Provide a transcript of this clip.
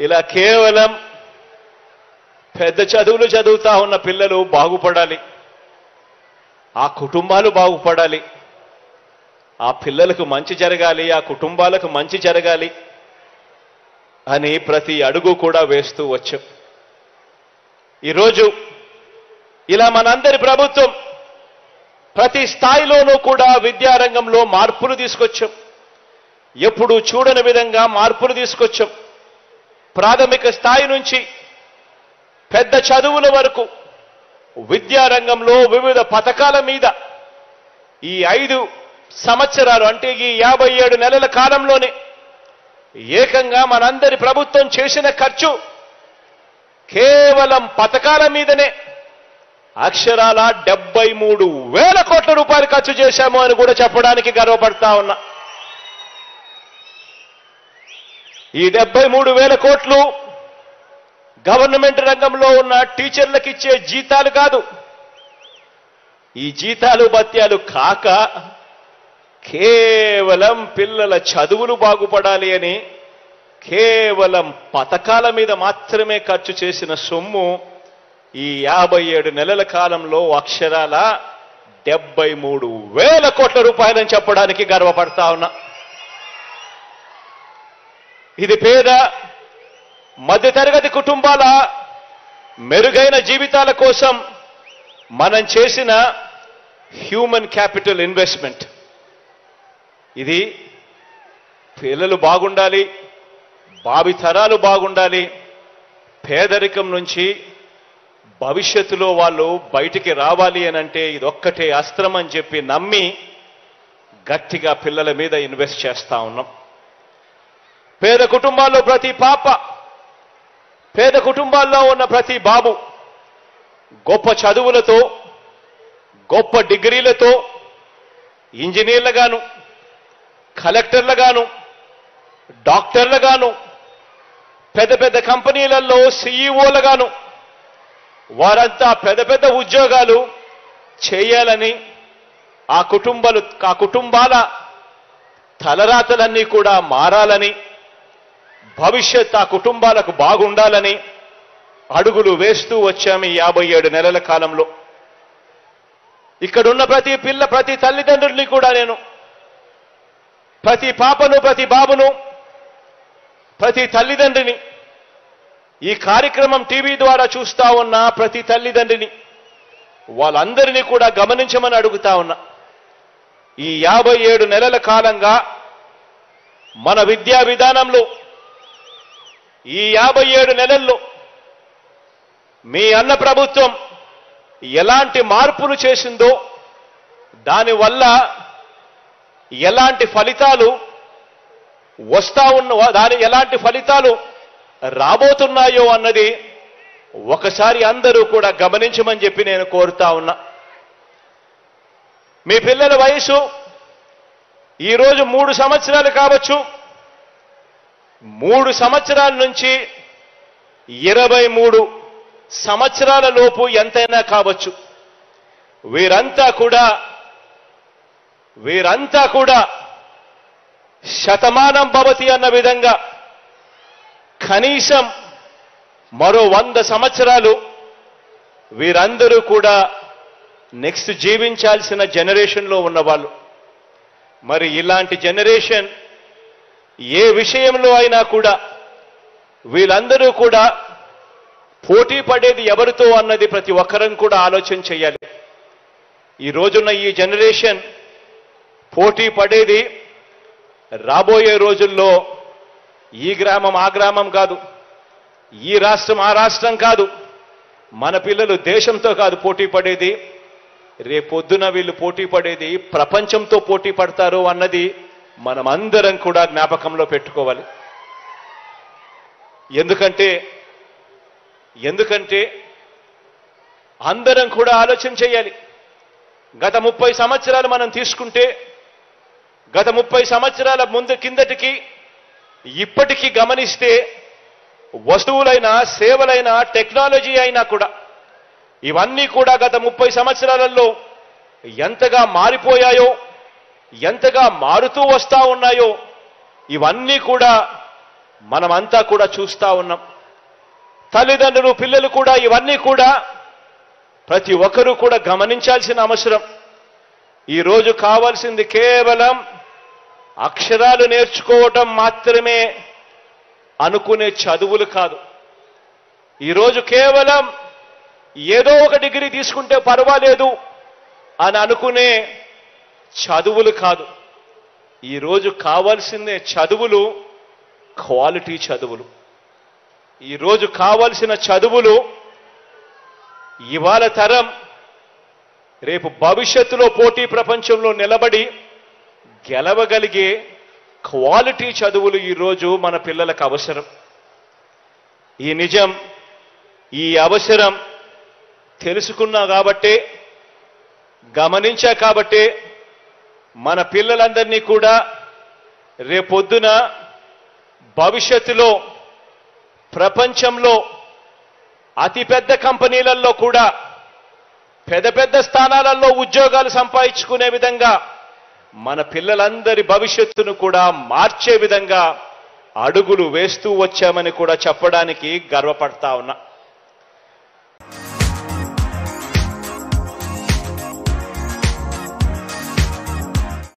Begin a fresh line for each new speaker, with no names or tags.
ఇలా కేవలం పెద్ద చదువులు చదువుతా ఉన్న పిల్లలు బాగుపడాలి, ఆ కుటుంబాలు బాగుపడాలి, ఆ పిల్లలకు మంచి జరగాలి, ఆ కుటుంబాలకు మంచి జరగాలి అని ప్రతి అడుగు కూడా వేస్తూ వచ్చాం. ఈరోజు ఇలా మనందరి ప్రభుత్వం ప్రతి స్థాయిలోనూ కూడా విద్యారంగంలో మార్పులు తీసుకొచ్చాం. ఎప్పుడు చూడని విధంగా మార్పులు తీసుకొచ్చాం. ప్రాథమిక స్థాయి నుంచి పెద్ద చదువుల వరకు విద్యారంగంలో వివిధ పథకాల మీద ఈ 5 సంవత్సరాలు అంటే ఈ 57 నెలల కాలంలోనే ఏకంగా మనందరి ప్రభుత్వం చేసిన ఖర్చు కేవలం పథకాల మీదనే అక్షరాల 73,000 కోట్ల రూపాయలు ఖర్చు చేశాము అని కూడా చెప్పడానికి గర్వపడతా ఉన్నా. ఈ 73,000 కోట్లు గవర్నమెంట్ రంగంలో ఉన్న టీచర్లకు ఇచ్చే జీతాలు కాదు. ఈ జీతాలు భత్యాలు కాక కేవలం పిల్లల చదువులు బాగుపడాలి అని కేవలం పథకాల మీద మాత్రమే ఖర్చు చేసిన సొమ్ము ఈ 57 నెలల కాలంలో అక్షరాల 73,000 కోట్ల రూపాయలని చెప్పడానికి గర్వపడతా ఉన్నా. ఇది పేద మధ్యతరగతి కుటుంబాల మెరుగైన జీవితాల కోసం మనం చేసిన హ్యూమన్ క్యాపిటల్ ఇన్వెస్ట్మెంట్. ఇది పిల్లలు బాగుండాలి, భావితరాలు బాగుండాలి, పేదరికం నుంచి భవిష్యత్తులో వాళ్ళు బయటికి రావాలి అని అంటే ఇదొక్కటే అస్త్రం అని చెప్పి నమ్మి గట్టిగా పిల్లల మీద ఇన్వెస్ట్ చేస్తా ఉన్నాం. పేద కుటుంబాల్లో ప్రతి పాప, పేద కుటుంబాల్లో ఉన్న ప్రతి బాబు గొప్ప చదువులతో, గొప్ప డిగ్రీలతో ఇంజనీర్లుగాను, కలెక్టర్లుగాను, డాక్టర్లుగాను, పెద్ద పెద్ద కంపెనీలలో సీఈఓలుగాను వారంతా పెద్ద పెద్ద ఉద్యోగాలు చేయాలని, ఆ కుటుంబాల తలరాతలన్నీ కూడా మారాలని, భవిష్యత్ ఆ కుటుంబాలకు బాగుండాలని అడుగులు వేస్తూ వచ్చాము ఈ 57 నెలల కాలంలో. ఇక్కడున్న ప్రతి తల్లిదండ్రుల్ని కూడా నేను, ప్రతి పాపను, ప్రతి బాబును, ప్రతి తల్లిదండ్రిని, ఈ కార్యక్రమం టీవీ ద్వారా చూస్తా ఉన్న ప్రతి తల్లిదండ్రిని, వాళ్ళందరినీ కూడా గమనించమని అడుగుతా ఉన్నా. ఈ 57 నెలల కాలంగా మన విద్యా విధానంలో ఈ 57 నెలల్లో మీ అన్న ప్రభుత్వం ఎలాంటి మార్పులు చేసిందో, దానివల్ల ఎలాంటి ఫలితాలు ఎలాంటి ఫలితాలు రాబోతున్నాయో అన్నది ఒకసారి అందరూ కూడా గమనించమని చెప్పి నేను కోరుతా ఉన్నా. మీ పిల్లల వయసు ఈరోజు 3 సంవత్సరాలు కావచ్చు, 3 సంవత్సరాల నుంచి 23 సంవత్సరాల లోపు ఎంతైనా కావచ్చు. వీరంతా కూడా శతమానం భవతి అన్న విధంగా కనీసం మరో 100 సంవత్సరాలు వీరందరూ కూడా నెక్స్ట్ జీవించాల్సిన జనరేషన్లో ఉన్నవాళ్ళు. మరి ఇలాంటి జనరేషన్ ఏ విషయంలో అయినా కూడా వీళ్ళందరూ కూడా పోటీ పడేది ఎవరితో అన్నది ప్రతి ఒక్కరం కూడా ఆలోచన చేయాలి. ఈ రోజున్న ఈ జనరేషన్ పోటీ పడేది రాబోయే రోజుల్లో ఈ గ్రామం ఆ గ్రామం కాదు, ఈ రాష్ట్రం ఆ రాష్ట్రం కాదు, మన పిల్లలు దేశంతో కాదు పోటీ పడేది, రేపొద్దున వీళ్ళు పోటీ పడేది ప్రపంచంతో పోటీ పడతారు అన్నది మనమందరం కూడా జ్ఞాపకంలో పెట్టుకోవాలి. ఎందుకంటే అందరం కూడా ఆలోచన చేయాలి. గత 30 సంవత్సరాలు మనం తీసుకుంటే, గత 30 సంవత్సరాల కిందటికి ఇప్పటికీ గమనిస్తే వస్తువులైనా, సేవలైనా, టెక్నాలజీ అయినా కూడా ఇవన్నీ కూడా గత 30 సంవత్సరాలలో ఎంతగా మారిపోయాయో, ఎంతగా మారుతూ వస్తా ఉన్నాయో ఇవన్నీ కూడా మనమంతా కూడా చూస్తా ఉన్నాం. తల్లిదండ్రులు, పిల్లలు కూడా ఇవన్నీ కూడా ప్రతి ఒక్కరూ కూడా గమనించాల్సిన అవసరం. ఈరోజు కావాల్సింది కేవలం అక్షరాలు నేర్చుకోవటం మాత్రమే అనుకునే చదువులు కాదు. ఈరోజు కేవలం ఏదో ఒక డిగ్రీ తీసుకుంటే పర్వాలేదు అని అనుకునే చదువులు కాదు. ఈరోజు కావాల్సిందే చదువులు, క్వాలిటీ చదువులు. ఈరోజు కావాల్సిన చదువులు ఇవాళ తరం రేపు భవిష్యత్తులో పోటీ ప్రపంచంలో నిలబడి గెలవగలిగే క్వాలిటీ చదువులు ఈరోజు మన పిల్లలకు అవసరం. ఈ నిజం, ఈ అవసరం తెలుసుకున్నా కాబట్టే, గమనించా కాబట్టే మన పిల్లలందరినీ కూడా రేపొద్దున భవిష్యత్తులో ప్రపంచంలో అతిపెద్ద కంపెనీలలో కూడా పెద్ద పెద్ద స్థానాలలో ఉద్యోగాలు సంపాదించుకునే విధంగా మన పిల్లలందరి భవిష్యత్తును కూడా మార్చే విధంగా అడుగులు వేస్తూ వచ్చామని కూడా చెప్పడానికి గర్వపడతా ఉన్నా.